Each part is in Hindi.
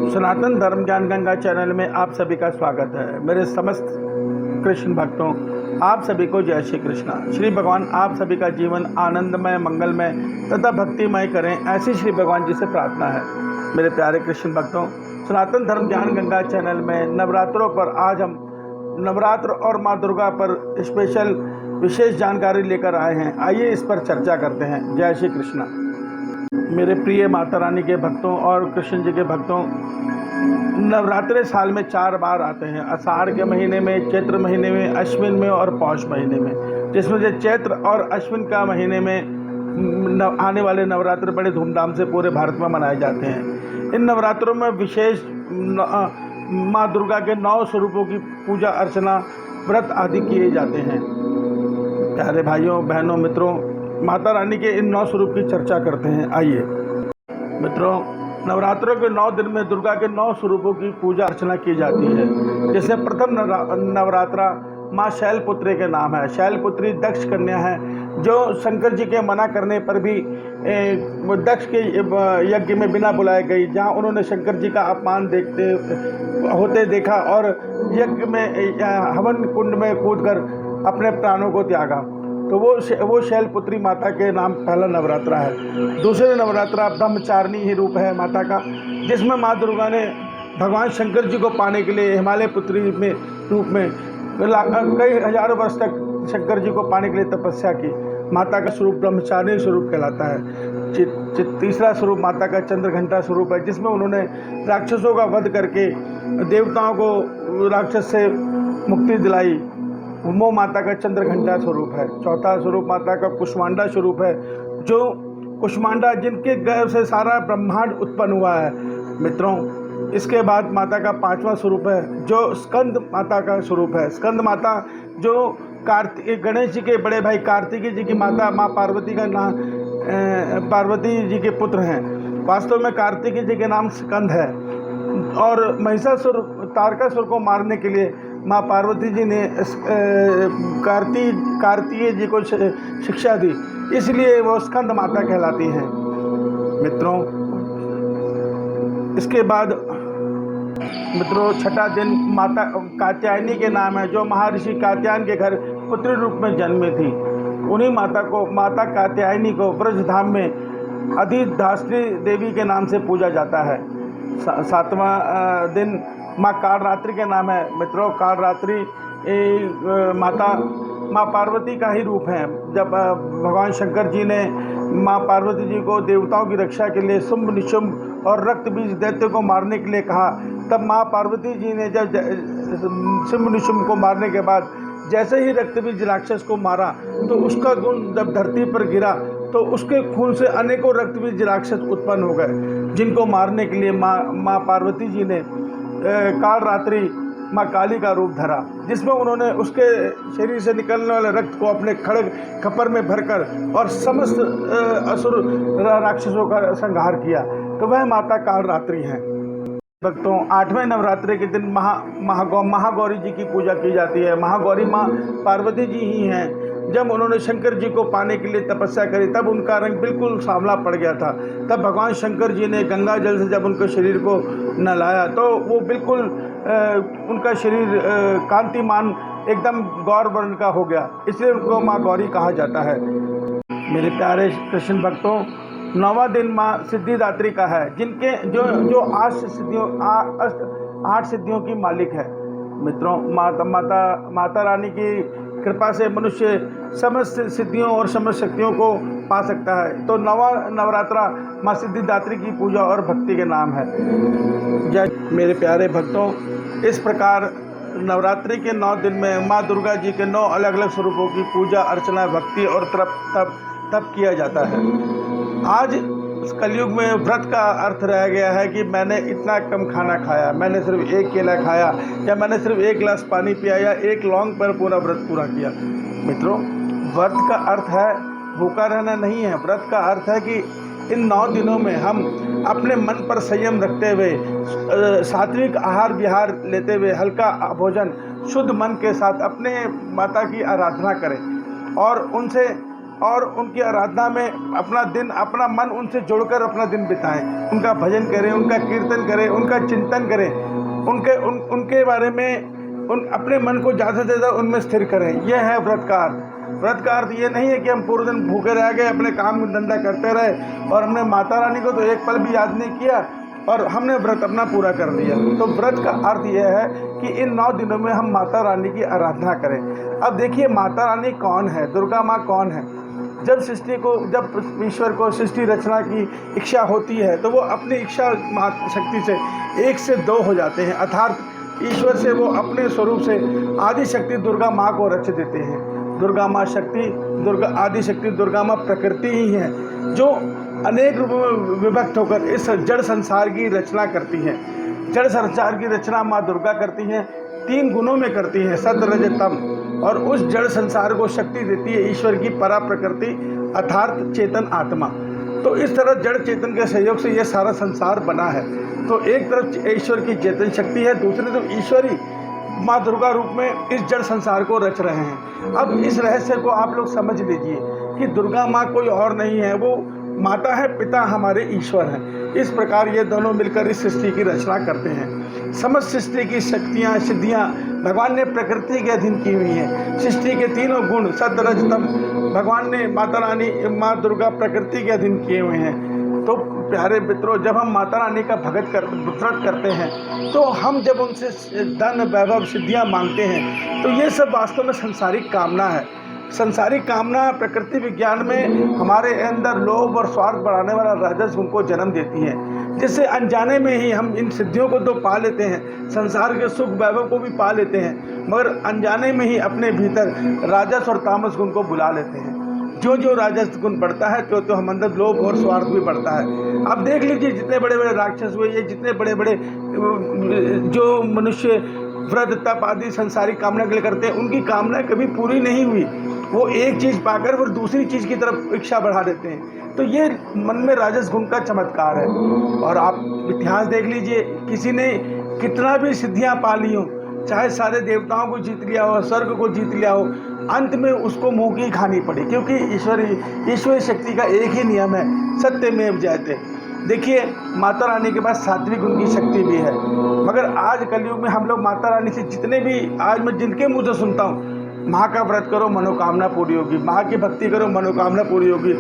सनातन धर्म ज्ञान गंगा चैनल में आप सभी का स्वागत है। मेरे समस्त कृष्ण भक्तों, आप सभी को जय श्री कृष्णा। श्री भगवान आप सभी का जीवन आनंदमय, मंगलमय तथा भक्तिमय करें, ऐसी श्री भगवान जी से प्रार्थना है। मेरे प्यारे कृष्ण भक्तों, सनातन धर्म ज्ञान गंगा चैनल में नवरात्रों पर आज हम नवरात्र और माँ दुर्गा पर स्पेशल विशेष जानकारी लेकर आए हैं। आइए इस पर चर्चा करते हैं। जय श्री कृष्णा। मेरे प्रिय माता रानी के भक्तों और कृष्ण जी के भक्तों, नवरात्रे साल में 4 बार आते हैं। आषाढ़ के महीने में, चैत्र महीने में, अश्विन में और पौष महीने में, जिसमें से चैत्र और अश्विन का महीने में आने वाले नवरात्र बड़े धूमधाम से पूरे भारत में मनाए जाते हैं। इन नवरात्रों में विशेष माँ दुर्गा के 9 स्वरूपों की पूजा अर्चना, व्रत आदि किए जाते हैं। प्यारे भाइयों बहनों मित्रों, माता रानी के इन 9 स्वरूप की चर्चा करते हैं। आइए मित्रों, नवरात्रों के 9 दिन में दुर्गा के 9 स्वरूपों की पूजा अर्चना की जाती है। जैसे प्रथम नवरात्रा माँ शैलपुत्री के नाम है। शैलपुत्री दक्ष कन्या है, जो शंकर जी के मना करने पर भी दक्ष के यज्ञ में बिना बुलाए गई, जहाँ उन्होंने शंकर जी का अपमान देखते होते देखा और यज्ञ में हवन कुंड में कूदकर अपने प्राणों को त्यागा। तो वो शैलपुत्री माता के नाम पहला नवरात्रा है। दूसरे नवरात्रा ब्रह्मचारिणी ही रूप है माता का, जिसमें माँ दुर्गा ने भगवान शंकर जी को पाने के लिए हिमालय पुत्री में रूप में कई हजारों वर्ष तक शंकर जी को पाने के लिए तपस्या की। माता का स्वरूप ब्रह्मचारिणी स्वरूप कहलाता है। तीसरा स्वरूप माता का चंद्रघंटा स्वरूप है, जिसमें उन्होंने राक्षसों का वध करके देवताओं को राक्षस से मुक्ति दिलाई। वो माता का चंद्रघंटा स्वरूप है। चौथा स्वरूप माता का कुष्मांडा स्वरूप है, जो कुष्मांडा जिनके गर्भ से सारा ब्रह्मांड उत्पन्न हुआ है। मित्रों, इसके बाद माता का 5वां स्वरूप है, जो स्कंद माता का स्वरूप है। स्कंद माता जो गणेश जी के बड़े भाई कार्तिकेय जी की माता माँ पार्वती का नाम, पार्वती जी के पुत्र हैं। वास्तव में कार्तिकेय जी के नाम स्कंद है, और महिषासुर तारकासुर को मारने के लिए माँ पार्वती जी ने कार्तिकेय जी को शिक्षा दी, इसलिए वो स्कंद माता कहलाती हैं। मित्रों, इसके बाद मित्रों छठा दिन माता कात्यायनी के नाम है, जो महर्षि कात्यायन के घर पुत्री रूप में जन्मी थी। उन्हीं माता कात्यायनी को ब्रजधाम में अधिधात्री देवी के नाम से पूजा जाता है। 7वां दिन माँ कालरात्रि के नाम है। मित्रों, कालरात्रि माँ पार्वती का ही रूप है। जब भगवान शंकर जी ने माँ पार्वती जी को देवताओं की रक्षा के लिए शुंभ निशुंभ और रक्त बीज दैत्य को मारने के लिए कहा, तब माँ पार्वती जी ने जब शुंभ निशुंभ को मारने के बाद जैसे ही रक्त बीज राक्षस को मारा, तो उसका खून जब धरती पर गिरा, तो उसके खून से अनेकों रक्त बीज राक्षस उत्पन्न हो गए, जिनको मारने के लिए माँ पार्वती जी ने कालरात्रि माँ काली का रूप धरा, जिसमें उन्होंने उसके शरीर से निकलने वाले रक्त को अपने खड़ग खपर में भरकर और समस्त असुर राक्षसों का संहार किया। तो वह माता कालरात्रि हैं। भक्तों, 8वें नवरात्रि के दिन महागौरी जी की पूजा की जाती है। महागौरी माँ पार्वती जी ही हैं। जब उन्होंने शंकर जी को पाने के लिए तपस्या करी, तब उनका रंग बिल्कुल सांवला पड़ गया था। तब भगवान शंकर जी ने गंगा जल से जब उनके शरीर को नहलाया, तो वो बिल्कुल उनका शरीर कांतिमान एकदम गौर वर्ण का हो गया, इसलिए उनको माँ गौरी कहा जाता है। मेरे प्यारे कृष्ण भक्तों, 9वां दिन माँ सिद्धिदात्री का है, जिनके जो 8 सिद्धियों की मालिक है। मित्रों, माता रानी की कृपा से मनुष्य समस्त सिद्धियों और समस्त शक्तियों को पा सकता है। तो 9वां नवरात्रा माँ सिद्धिदात्री की पूजा और भक्ति के नाम है। जय मेरे प्यारे भक्तों, इस प्रकार नवरात्रि के 9 दिन में माँ दुर्गा जी के 9 अलग अलग स्वरूपों की पूजा अर्चना, भक्ति और तप किया जाता है। आज कलयुग में व्रत का अर्थ रह गया है कि मैंने इतना कम खाना खाया, मैंने सिर्फ 1 केला खाया, या मैंने सिर्फ 1 गिलास पानी पिया, या 1 लौंग पर पूरा व्रत पूरा किया। मित्रों, व्रत का अर्थ है भूखा रहना नहीं है। व्रत का अर्थ है कि इन 9 दिनों में हम अपने मन पर संयम रखते हुए सात्विक आहार विहार लेते हुए हल्का भोजन शुद्ध मन के साथ अपने माता की आराधना करें और उनसे और उनकी आराधना में अपना दिन, अपना मन उनसे जोड़कर अपना दिन बिताएं, उनका भजन करें, उनका कीर्तन करें, उनका चिंतन करें, उनके बारे में अपने मन को ज़्यादा से ज़्यादा उनमें स्थिर करें। यह है व्रत का अर्थ। व्रत का अर्थ ये नहीं है कि हम पूरे दिन भूखे रह गए, अपने काम धंधा करते रहे और हमने माता रानी को तो एक पल भी याद नहीं किया और हमने व्रत अपना पूरा कर लिया। तो व्रत का अर्थ यह है कि इन 9 दिनों में हम माता रानी की आराधना करें। अब देखिए, माता रानी कौन है, दुर्गा माँ कौन है। जब ईश्वर को सृष्टि रचना की इच्छा होती है तो वो अपनी इच्छा शक्ति से 1 से 2 हो जाते हैं, अर्थात ईश्वर से वो अपने स्वरूप से आदि शक्ति दुर्गा माँ को रच देते हैं। दुर्गा माँ आदि शक्ति दुर्गा माँ प्रकृति ही है जो अनेक रूपों में विभक्त होकर इस जड़ संसार की रचना करती है। जड़ संसार की रचना माँ दुर्गा करती हैं, 3 गुणों में करती हैं, सत रज तम, और उस जड़ संसार को शक्ति देती है ईश्वर की परा प्रकृति अर्थात चेतन आत्मा। तो इस तरह जड़ चेतन के सहयोग से यह सारा संसार बना है। तो एक तरफ ईश्वर की चेतन शक्ति है, दूसरी तरफ ईश्वर ही माँ दुर्गा रूप में इस जड़ संसार को रच रहे हैं। अब इस रहस्य को आप लोग समझ लीजिए कि दुर्गा माँ कोई और नहीं है, वो माता है, पिता हमारे ईश्वर हैं। इस प्रकार ये दोनों मिलकर इस सृष्टि की रचना करते हैं। समस्त सृष्टि की शक्तियाँ सिद्धियाँ भगवान ने प्रकृति के अधीन की हुई हैं। सृष्टि के तीनों गुण सत रज तम भगवान ने माता रानी माँ दुर्गा प्रकृति के अधीन किए हुए हैं। तो प्यारे मित्रों, जब हम माता रानी का व्रत करते हैं तो हम जब उनसे धन वैभव सिद्धियाँ मांगते हैं तो ये सब वास्तव में संसारिक कामना है। संसारिक कामना प्रकृति विज्ञान में हमारे अंदर लोभ और स्वार्थ बढ़ाने वाला राजस गुण को जन्म देती है, जिससे अनजाने में ही हम इन सिद्धियों को तो पा लेते हैं, संसार के सुख वैभव को भी पा लेते हैं, मगर अनजाने में ही अपने भीतर राजस और तामस गुण को बुला लेते हैं। जो जो राजस गुण बढ़ता है तो हम अंदर लोभ और स्वार्थ भी बढ़ता है। अब देख लीजिए, जितने बड़े बड़े राक्षस हुए, ये जितने बड़े बड़े जो मनुष्य व्रत तप आदि संसारिक कामना के लिए करते हैं, उनकी कामना कभी पूरी नहीं हुई। वो एक चीज़ पाकर फिर दूसरी चीज़ की तरफ इच्छा बढ़ा देते हैं। तो ये मन में राजस गुण का चमत्कार है। और आप इतिहास देख लीजिए, किसी ने कितना भी सिद्धियां पा ली हो, चाहे सारे देवताओं को जीत लिया हो, स्वर्ग को जीत लिया हो, अंत में उसको मुंह की खानी पड़ी, क्योंकि ईश्वरी शक्ति का एक ही नियम है, सत्यमेव जयते। देखिए, माता रानी के पास सात्विक गुण की शक्ति भी है, मगर आज कलयुग में हम लोग माता रानी से जितने भी, आज मैं जिनके मुँह से सुनता हूँ, माँ का व्रत करो मनोकामना पूरी होगी, माँ की भक्ति करो मनोकामना पूरी होगी,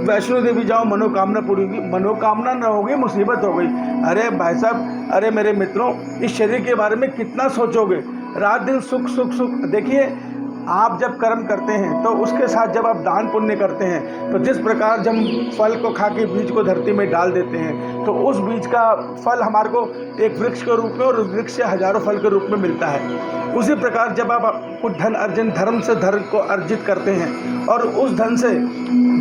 वैष्णो देवी जाओ मनोकामना पूरी होगी, मनोकामना न होगी मुसीबत हो गई। अरे भाई साहब, अरे मेरे मित्रों, इस शरीर के बारे में कितना सोचोगे, रात दिन सुख सुख सुख। देखिए, आप जब कर्म करते हैं तो उसके साथ जब आप दान पुण्य करते हैं तो जिस प्रकार जब हम फल को खा के बीज को धरती में डाल देते हैं तो उस बीज का फल हमारे को एक वृक्ष के रूप में और उस वृक्ष से हजारों फल के रूप में मिलता है। उसी प्रकार जब आप कुछ धन अर्जन धर्म से धर्म को अर्जित करते हैं और उस धन से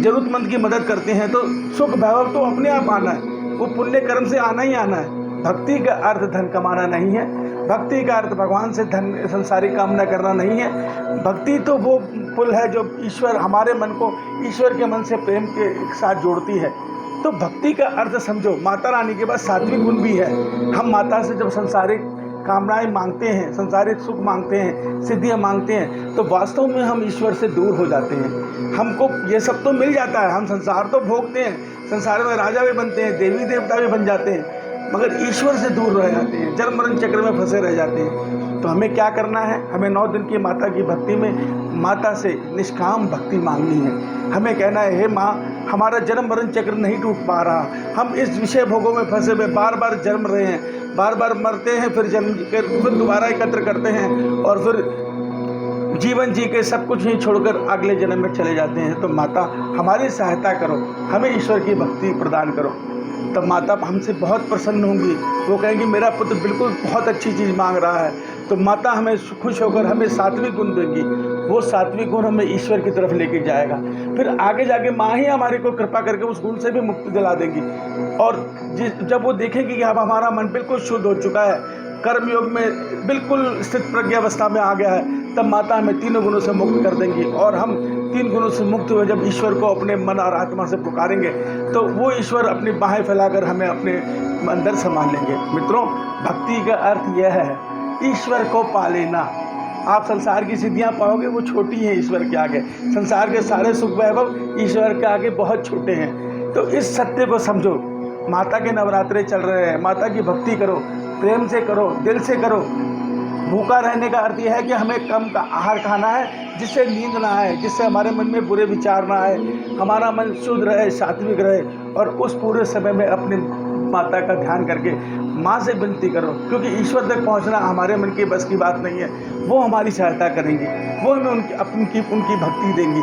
जरूरतमंद की मदद करते हैं तो सुख वैभव तो अपने आप आना है, वो पुण्य कर्म से आना ही आना है। भक्ति का अर्थ धन कमाना नहीं है, भक्ति का अर्थ भगवान से धन संसारिक कामना करना नहीं है। भक्ति तो वो पुल है जो ईश्वर हमारे मन को ईश्वर के मन से प्रेम के साथ जोड़ती है। तो भक्ति का अर्थ समझो, माता रानी के पास सात्विक गुण भी है। हम माता से जब संसारिक कामनाएं मांगते हैं, संसारिक सुख मांगते हैं, सिद्धियां मांगते हैं, तो वास्तव में हम ईश्वर से दूर हो जाते हैं। हमको ये सब तो मिल जाता है, हम संसार तो भोगते हैं, संसार में राजा भी बनते हैं, देवी देवता भी बन जाते हैं, मगर ईश्वर से दूर रह जाते हैं, जन्म मरण चक्र में फंसे रह जाते हैं। तो हमें क्या करना है? हमें 9 दिन की माता की भक्ति में माता से निष्काम भक्ति मांगनी है। हमें कहना है, हे माँ, हमारा जन्म मरण चक्र नहीं टूट पा रहा, हम इस विषय भोगों में फंसे हुए बार बार जन्म रहे हैं, बार बार मरते हैं, फिर जन्म कर फिर दोबारा एकत्र करते हैं और फिर जीवन जी के सब कुछ ही छोड़कर अगले जन्म में चले जाते हैं। तो माता हमारी सहायता करो, हमें ईश्वर की भक्ति प्रदान करो। तब माता हमसे बहुत प्रसन्न होंगी, वो कहेंगी मेरा पुत्र बिल्कुल बहुत अच्छी चीज़ मांग रहा है। तो माता हमें खुश होकर हमें सात्विक गुण देंगी, वो सात्विक गुण हमें ईश्वर की तरफ लेके जाएगा। फिर आगे जाके माँ ही हमारे को कृपा करके उस गुण से भी मुक्ति दिला देंगी। और जब वो देखेंगी कि अब हमारा मन बिल्कुल शुद्ध हो चुका है, कर्मयोग में बिल्कुल स्थित प्रज्ञावस्था में आ गया है, तब माता हमें 3 गुणों से मुक्त कर देंगी। और हम 3 गुणों से मुक्त हुए जब ईश्वर को अपने मन और आत्मा से पुकारेंगे तो वो ईश्वर अपनी बाहें फैलाकर हमें अपने अंदर समा लेंगे। मित्रों, भक्ति का अर्थ यह है ईश्वर को पा लेना, आप संसार की सिद्धियां पाओगे वो छोटी हैं ईश्वर के आगे। संसार के सारे सुख वैभव ईश्वर के आगे बहुत छोटे हैं। तो इस सत्य को समझो। माता के नवरात्रे चल रहे हैं, माता की भक्ति करो, प्रेम से करो, दिल से करो। भूखा रहने का अर्थ यह है कि हमें कम का आहार खाना है, जिससे नींद ना आए, जिससे हमारे मन में बुरे विचार ना आए, हमारा मन शुद्ध रहे, सात्विक रहे। और उस पूरे समय में अपनी माता का ध्यान करके माँ से विनती करो, क्योंकि ईश्वर तक पहुँचना हमारे मन की बस की बात नहीं है। वो हमारी सहायता करेंगी, वो हमें उनकी भक्ति देंगी।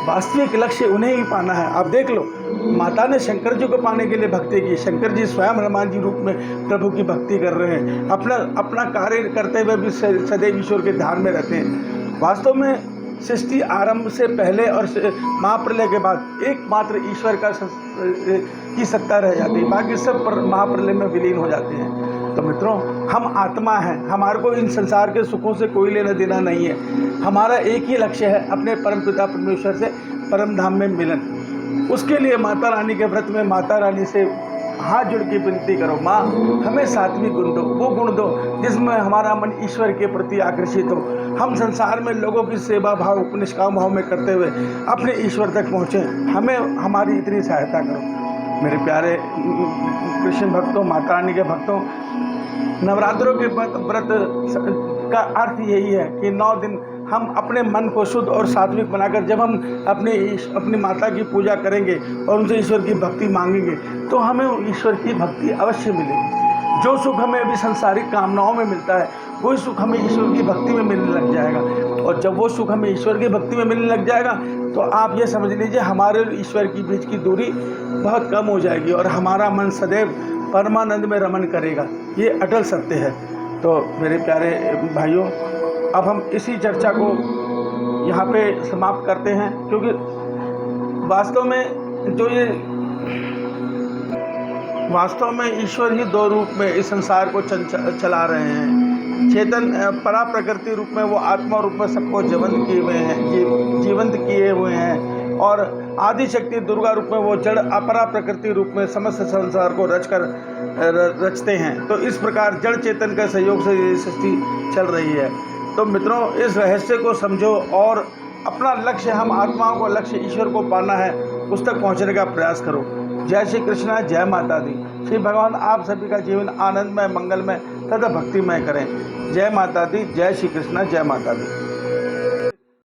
वास्तविक लक्ष्य उन्हें ही पाना है। आप देख लो, माता ने शंकर जी को पाने के लिए भक्ति की। शंकर जी स्वयं हनुमान जी रूप में प्रभु की भक्ति कर रहे हैं, अपना कार्य करते हुए भी सदैव ईश्वर के ध्यान में रहते हैं। वास्तव में सृष्टि आरंभ से पहले और महाप्रलय के बाद एकमात्र ईश्वर की सत्ता रह जाती है, बाकी सब महाप्रलय में विलीन हो जाते हैं। तो मित्रों, हम आत्मा हैं, हमारे को इन संसार के सुखों से कोई लेना देना नहीं है। हमारा एक ही लक्ष्य है, अपने परम पिता परमेश्वर से परम धाम में मिलन। उसके लिए माता रानी के व्रत में माता रानी से हाथ जोड़ के विनती करो, माँ हमें सात्विक गुण दो, वो गुण दो जिसमें हमारा मन ईश्वर के प्रति आकर्षित हो। हम संसार में लोगों की सेवा भाव, निष्काम भाव में करते हुए अपने ईश्वर तक पहुँचे। हमें हमारी इतनी सहायता करो। मेरे प्यारे कृष्ण भक्तों, माता रानी के भक्तों, नवरात्रों के व्रत का अर्थ यही है कि 9 दिन हम अपने मन को शुद्ध और सात्विक बनाकर जब हम अपनी माता की पूजा करेंगे और उनसे ईश्वर की भक्ति मांगेंगे, तो हमें ईश्वर की भक्ति अवश्य मिलेगी। जो सुख हमें अभी सांसारिक कामनाओं में मिलता है, वही सुख हमें ईश्वर की भक्ति में मिलने लग जाएगा। और जब वो सुख हमें ईश्वर की भक्ति में मिलने लग जाएगा, तो आप ये समझ लीजिए हमारे और ईश्वर के बीच की दूरी बहुत कम हो जाएगी और हमारा मन सदैव परमानंद में रमन करेगा। ये अटल सत्य है। तो मेरे प्यारे भाइयों, अब हम इसी चर्चा को यहाँ पे समाप्त करते हैं, क्योंकि वास्तव में ईश्वर ही 2 रूप में इस संसार को चला रहे हैं। चेतन परा प्रकृति रूप में वो आत्मा रूप में सबको जीवंत किए हुए हैं, और आदि शक्ति दुर्गा रूप में वो जड़ अपरा प्रकृति रूप में समस्त संसार को रचते हैं। तो इस प्रकार जड़ चेतन के सहयोग से ये सृष्टि चल रही है। तो मित्रों, इस रहस्य को समझो और अपना लक्ष्य, हम आत्माओं को लक्ष्य ईश्वर को पाना है, उस तक पहुंचने का प्रयास करो। जय श्री कृष्णा, जय माता दी। श्री भगवान आप सभी का जीवन आनंदमय, मंगलमय तथा भक्तिमय करें। जय माता दी, जय श्री कृष्णा, जय माता दी।